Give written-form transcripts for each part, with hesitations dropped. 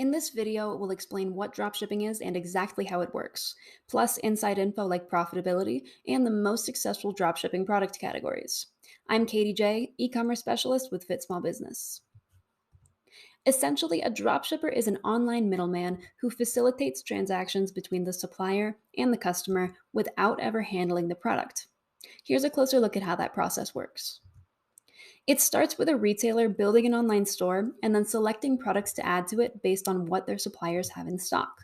In this video, we'll explain what dropshipping is and exactly how it works, plus inside info like profitability and the most successful dropshipping product categories. I'm Katie J, e-commerce specialist with Fit Small Business. Essentially, a dropshipper is an online middleman who facilitates transactions between the supplier and the customer without ever handling the product. Here's a closer look at how that process works. It starts with a retailer building an online store and then selecting products to add to it based on what their suppliers have in stock.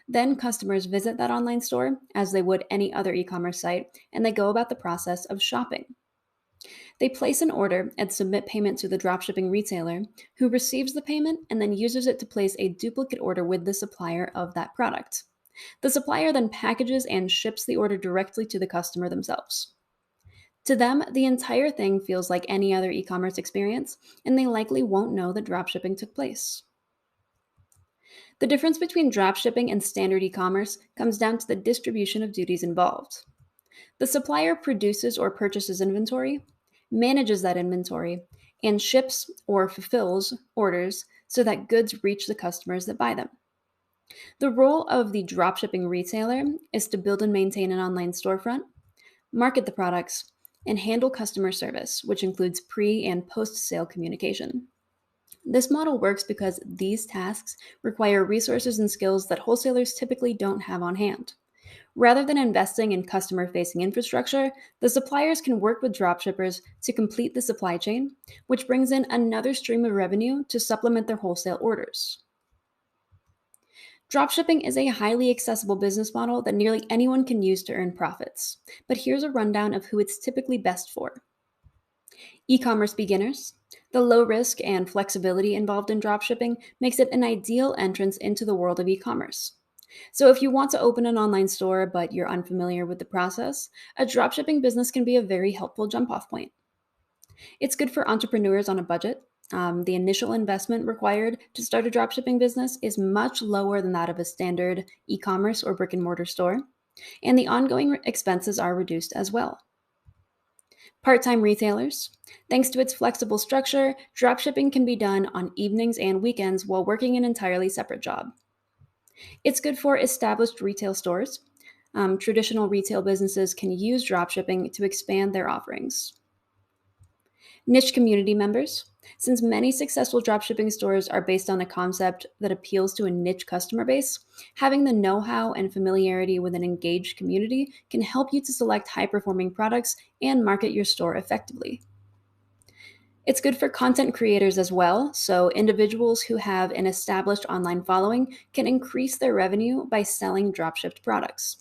Then customers visit that online store as they would any other e commerce site, and they go about the process of shopping. They place an order and submit payment to the dropshipping retailer, who receives the payment and then uses it to place a duplicate order with the supplier of that product. The supplier then packages and ships the order directly to the customer themselves. To them, the entire thing feels like any other e commerce experience, and they likely won't know that dropshipping took place. The difference between dropshipping and standard e commerce comes down to the distribution of duties involved. The supplier produces or purchases inventory, manages that inventory, and ships or fulfills orders so that goods reach the customers that buy them. The role of the dropshipping retailer is to build and maintain an online storefront, market the products, and handle customer service, which includes pre and post sale communication. This model works because these tasks require resources and skills that wholesalers typically don't have on hand. Rather than investing in customer facing infrastructure, the suppliers can work with dropshippers to complete the supply chain, which brings in another stream of revenue to supplement their wholesale orders. Dropshipping is a highly accessible business model that nearly anyone can use to earn profits. But here's a rundown of who it's typically best for. E-commerce beginners. The low risk and flexibility involved in dropshipping makes it an ideal entrance into the world of e-commerce. So if you want to open an online store but you're unfamiliar with the process, a dropshipping business can be a very helpful jump-off point. It's good for entrepreneurs on a budget. The initial investment required to start a dropshipping business is much lower than that of a standard e commerce or brick and mortar store, and the ongoing expenses are reduced as well. Part time retailers. Thanks to its flexible structure, dropshipping can be done on evenings and weekends while working an entirely separate job. It's good for established retail stores. Traditional retail businesses can use dropshipping to expand their offerings. Niche community members. Since many successful dropshipping stores are based on a concept that appeals to a niche customer base, having the know how and familiarity with an engaged community can help you to select high performing products and market your store effectively. It's good for content creators as well, so individuals who have an established online following can increase their revenue by selling dropshipped products.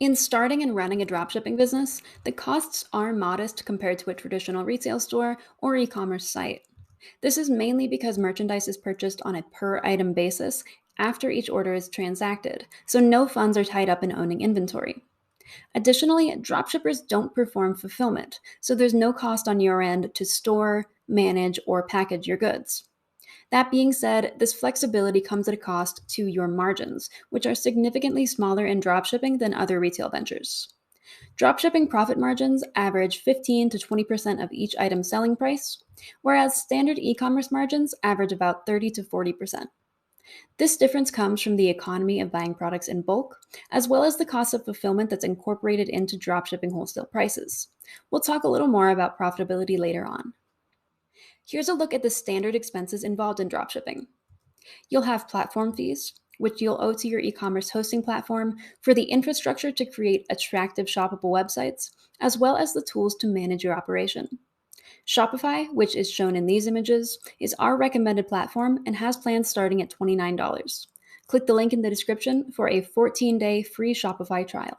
In starting and running a dropshipping business, the costs are modest compared to a traditional retail store or e commerce site. This is mainly because merchandise is purchased on a per item basis after each order is transacted, so no funds are tied up in owning inventory. Additionally, dropshippers don't perform fulfillment, so there's no cost on your end to store, manage, or package your goods. That being said, this flexibility comes at a cost to your margins, which are significantly smaller in dropshipping than other retail ventures. Dropshipping profit margins average 15 to 20% of each item's selling price, whereas standard e commerce margins average about 30 to 40%. This difference comes from the economy of buying products in bulk, as well as the cost of fulfillment that's incorporated into dropshipping wholesale prices. We'll talk a little more about profitability later on. Here's a look at the standard expenses involved in dropshipping. You'll have platform fees, which you'll owe to your e commerce hosting platform for the infrastructure to create attractive shoppable websites, as well as the tools to manage your operation. Shopify, which is shown in these images, is our recommended platform and has plans starting at $29. Click the link in the description for a 14-day free Shopify trial.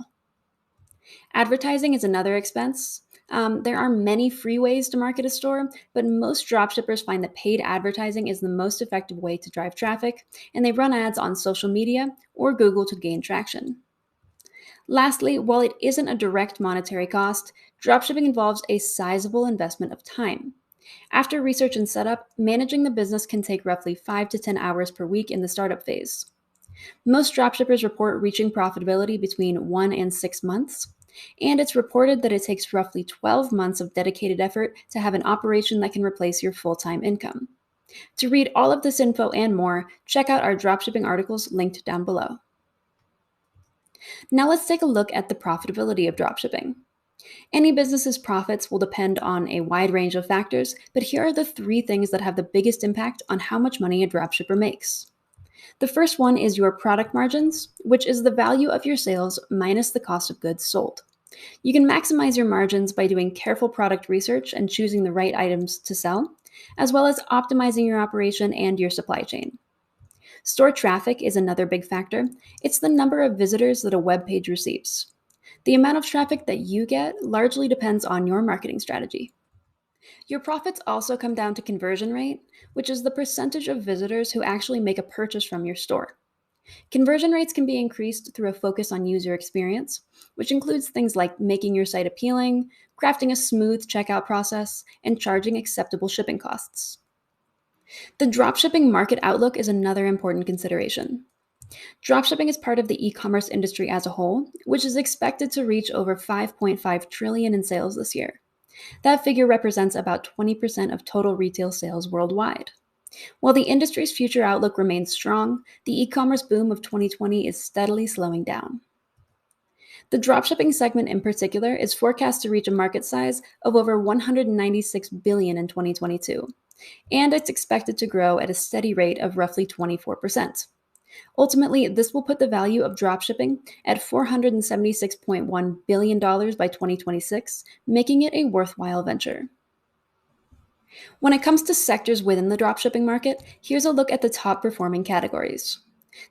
Advertising is another expense. There are many free ways to market a store, but most dropshippers find that paid advertising is the most effective way to drive traffic, and they run ads on social media or Google to gain traction. Lastly, while it isn't a direct monetary cost, dropshipping involves a sizable investment of time. After research and setup, managing the business can take roughly 5 to 10 hours per week in the startup phase. Most dropshippers report reaching profitability between 1 and 6 months, and it's reported that it takes roughly 12 months of dedicated effort to have an operation that can replace your full-time income. To read all of this info and more, check out our dropshipping articles linked down below. Now let's take a look at the profitability of dropshipping. Any business's profits will depend on a wide range of factors, but here are the 3 things that have the biggest impact on how much money a dropshipper makes. The first one is your product margins, which is the value of your sales minus the cost of goods sold. You can maximize your margins by doing careful product research and choosing the right items to sell, as well as optimizing your operation and your supply chain. Store traffic is another big factor. It's the number of visitors that a web page receives. The amount of traffic that you get largely depends on your marketing strategy. Your profits also come down to conversion rate, which is the percentage of visitors who actually make a purchase from your store. Conversion rates can be increased through a focus on user experience, which includes things like making your site appealing, crafting a smooth checkout process, and charging acceptable shipping costs. The dropshipping market outlook is another important consideration. Dropshipping is part of the e-commerce industry as a whole, which is expected to reach over $5.5 trillion in sales this year. That figure represents about 20% of total retail sales worldwide. While the industry's future outlook remains strong, the e-commerce boom of 2020 is steadily slowing down. The dropshipping segment in particular is forecast to reach a market size of over $196 billion in 2022, and it's expected to grow at a steady rate of roughly 24%. Ultimately, this will put the value of dropshipping at $476.1 billion by 2026, making it a worthwhile venture. When it comes to sectors within the dropshipping market, here's a look at the top performing categories.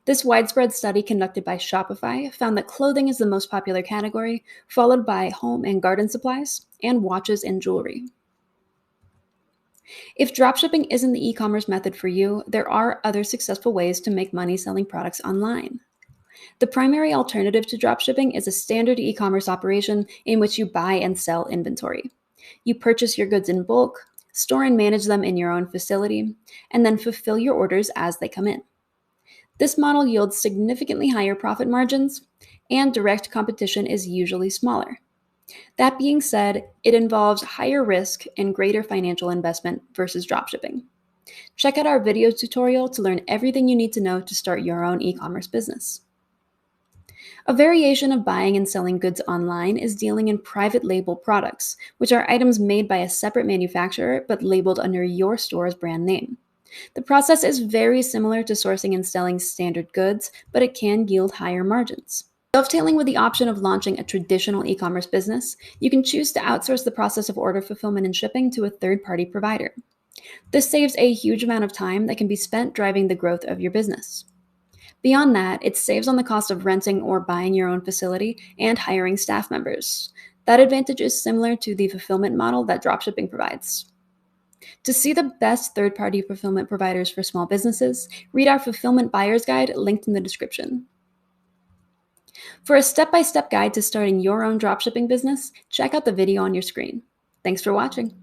This widespread study conducted by Shopify found that clothing is the most popular category, followed by home and garden supplies, and watches and jewelry. If dropshipping isn't the e-commerce method for you, there are other successful ways to make money selling products online. The primary alternative to dropshipping is a standard e-commerce operation in which you buy and sell inventory. You purchase your goods in bulk, store and manage them in your own facility, and then fulfill your orders as they come in. This model yields significantly higher profit margins, and direct competition is usually smaller. That being said, it involves higher risk and greater financial investment versus dropshipping. Check out our video tutorial to learn everything you need to know to start your own e-commerce business. A variation of buying and selling goods online is dealing in private label products, which are items made by a separate manufacturer but labeled under your store's brand name. The process is very similar to sourcing and selling standard goods, but it can yield higher margins. Dovetailing with the option of launching a traditional e-commerce business, you can choose to outsource the process of order fulfillment and shipping to a third-party provider. This saves a huge amount of time that can be spent driving the growth of your business. Beyond that, it saves on the cost of renting or buying your own facility and hiring staff members. That advantage is similar to the fulfillment model that dropshipping provides. To see the best third-party fulfillment providers for small businesses, read our Fulfillment Buyer's Guide linked in the description. For a step-by-step guide to starting your own dropshipping business, check out the video on your screen. Thanks for watching.